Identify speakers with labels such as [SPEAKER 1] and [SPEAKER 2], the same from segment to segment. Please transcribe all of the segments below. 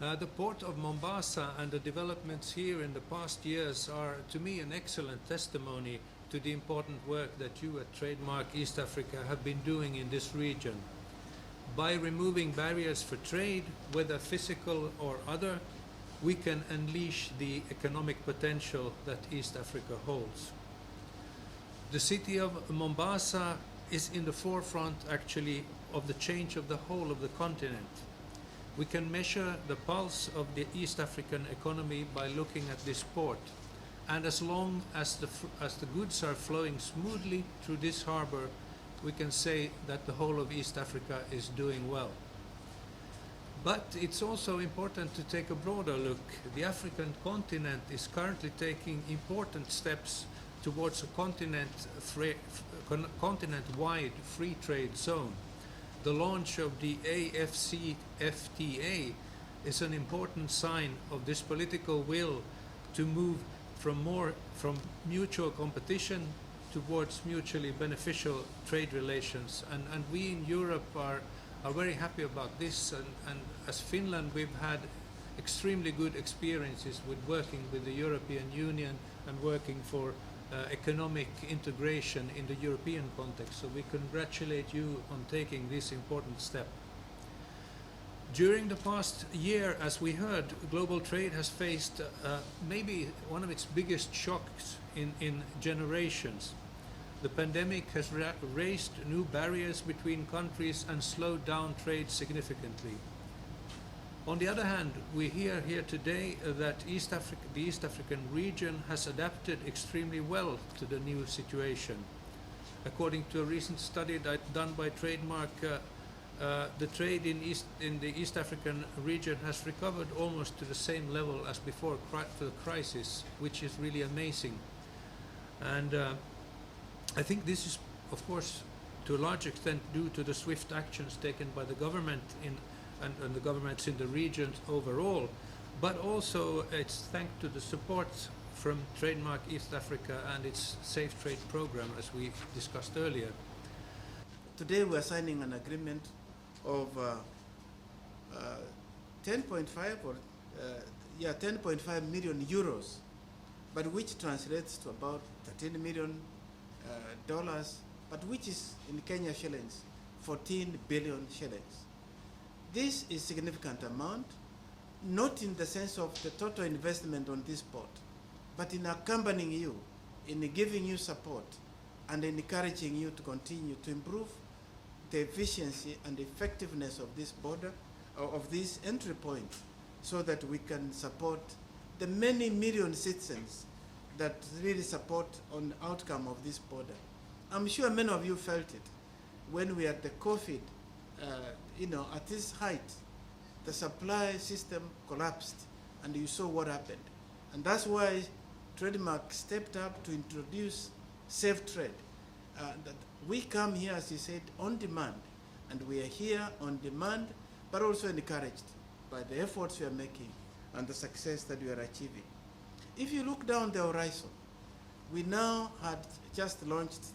[SPEAKER 1] The port of Mombasa and the developments here in the past years are, to me, an excellent testimony to the important work that you at Trademark East Africa have been doing in this region. By removing barriers for trade, whether physical or other, we can unleash the economic potential that East Africa holds. The city of Mombasa is in the forefront, actually, of the change of the whole of the continent. We can measure the pulse of the East African economy by looking at this port. And as long as the goods are flowing smoothly through this harbor, we can say that the whole of East Africa is doing well. But it's also important to take a broader look. The African continent is currently taking important steps towards a continent-wide free trade zone. The launch of the AFCFTA is an important sign of this political will to move from mutual competition towards mutually beneficial trade relations. And we in Europe are very happy about this. And as Finland, we've had extremely good experiences with working with the European Union and working for economic integration in the European context. So we congratulate you on taking this important step. During the past year, as we heard, global trade has faced maybe one of its biggest shocks in generations. The pandemic has raised new barriers between countries and slowed down trade significantly. On the other hand, we hear here today that the East African region has adapted extremely well to the new situation. According to a recent study done by Trademark, the trade in the East African region has recovered almost to the same level as before the crisis, which is really amazing. And I think this is, of course, to a large extent due to the swift actions taken by the government and the governments in the region overall, but also it's thanks to the support from Trademark East Africa and its Safe Trade program, as we discussed earlier.
[SPEAKER 2] Today we are signing an agreement of 10.5 million euros, but which translates to about $13 million, but which is in Kenya shillings 14 billion shillings. This is a significant amount, not in the sense of the total investment on this port, but in accompanying you, in giving you support, and encouraging you to continue to improve the efficiency and effectiveness of this border, of this entry point, so that we can support the many million citizens that really support on the outcome of this border. I'm sure many of you felt it when we had the COVID. At this height, the supply system collapsed, and you saw what happened. And that's why Trademark stepped up to introduce safe trade. That we come here, as you said, on demand, and we are here on demand, but also encouraged by the efforts we are making and the success that we are achieving. If you look down the horizon, we now had just launched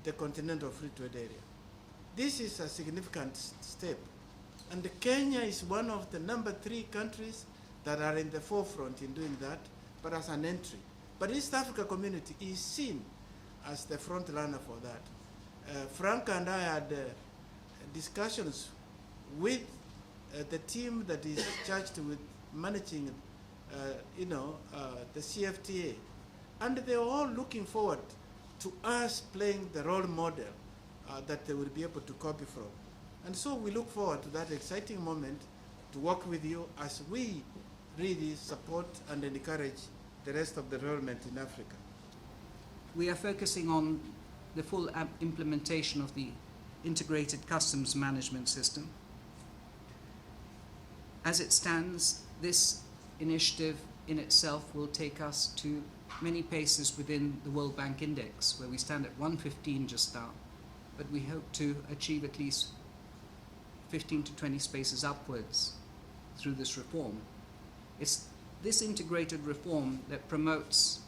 [SPEAKER 2] the Continental Free Trade Area. This is a significant step, and Kenya is one of the number 3 countries that are in the forefront in doing that, but as an entry. But East Africa community is seen as the front runner for that. Frank and I had discussions with the team that is charged with managing the CFTA, and they're all looking forward to us playing the role model that they will be able to copy from. And so we look forward to that exciting moment to work with you as we really support and encourage the rest of the development in Africa.
[SPEAKER 3] We are focusing on the full implementation of the integrated customs management system. As it stands, this initiative in itself will take us to many paces within the World Bank Index, where we stand at 115 just now, but we hope to achieve at least 15 to 20 spaces upwards through this reform. It's this integrated reform that promotes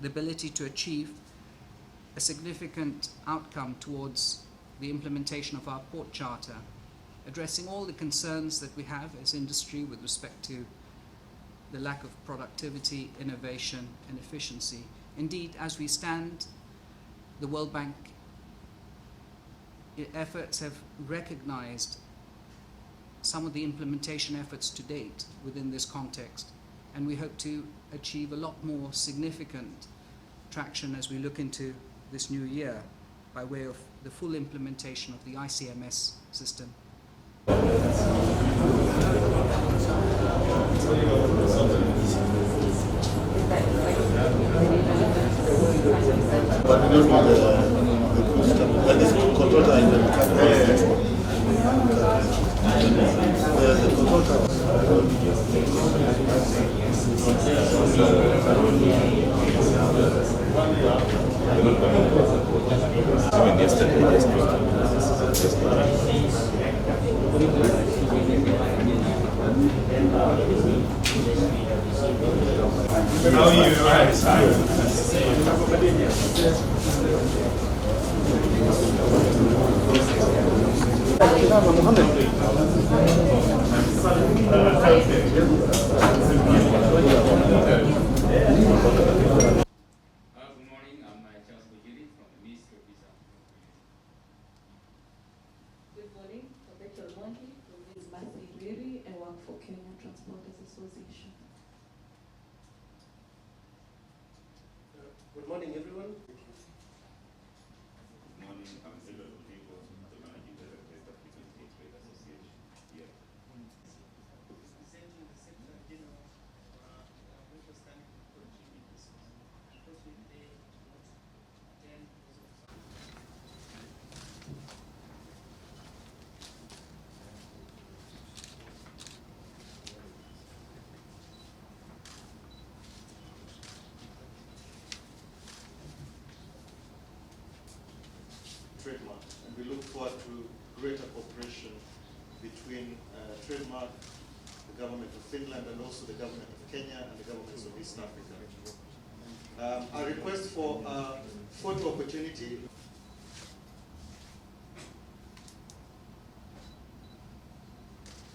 [SPEAKER 3] the ability to achieve a significant outcome towards the implementation of our port charter addressing all the concerns that we have as industry with respect to the lack of productivity, innovation and efficiency. Indeed, as we stand, the World Bank efforts have recognized some of the implementation efforts to date within this context, and we hope to achieve a lot more significant traction as we look into this new year by way of the full implementation of the ICMS system.
[SPEAKER 4] But we don't want the good stuff. But this control tower is the control tower. Even yesterday.
[SPEAKER 5] How are you?
[SPEAKER 6] Good morning, I'm Charles Bujiri from the Ministry of Visa.
[SPEAKER 7] Good morning, Rebecca Lwangi from Ms. Matthew Riri and work for Kenya Transporters Association.
[SPEAKER 4] Good morning, everyone.
[SPEAKER 8] Good morning, I'm Silver People, the Managing Director of the African Trade Association here.
[SPEAKER 9] Presenting the Secretary General understanding contribute this unfortunately they not attend because of
[SPEAKER 4] Trademark, and we look forward to greater cooperation between Trademark, the government of Finland, and also the government of Kenya and the governments of East Africa. A request for a photo opportunity.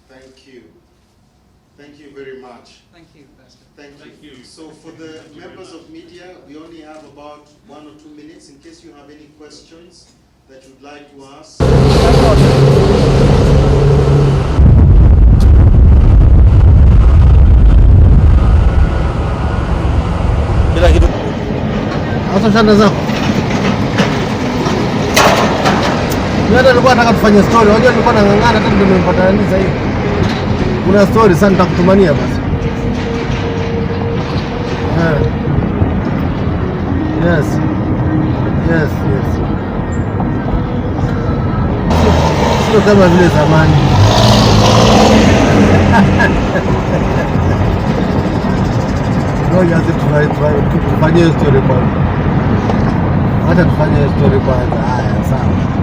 [SPEAKER 4] Thank you. Thank you very much.
[SPEAKER 3] Thank you, Pastor.
[SPEAKER 4] Thank you. So for the members of media, we only have about 1 or 2 minutes in case you have any questions that you'd like to ask.
[SPEAKER 2] Kila kitu. Hata shanda zako. Mimi nilikuwa nataka tufanye story. Unajua nilikuwa nang'ang'ana hata ndio nimepata nini sasa hivi. Kuna story sana nitakutumania basi. Yes. Yes, yes. Sio kama vile zamani. Ngoja tufanye story kwanza. Hata tufanye story kwanza. Haya, sawa.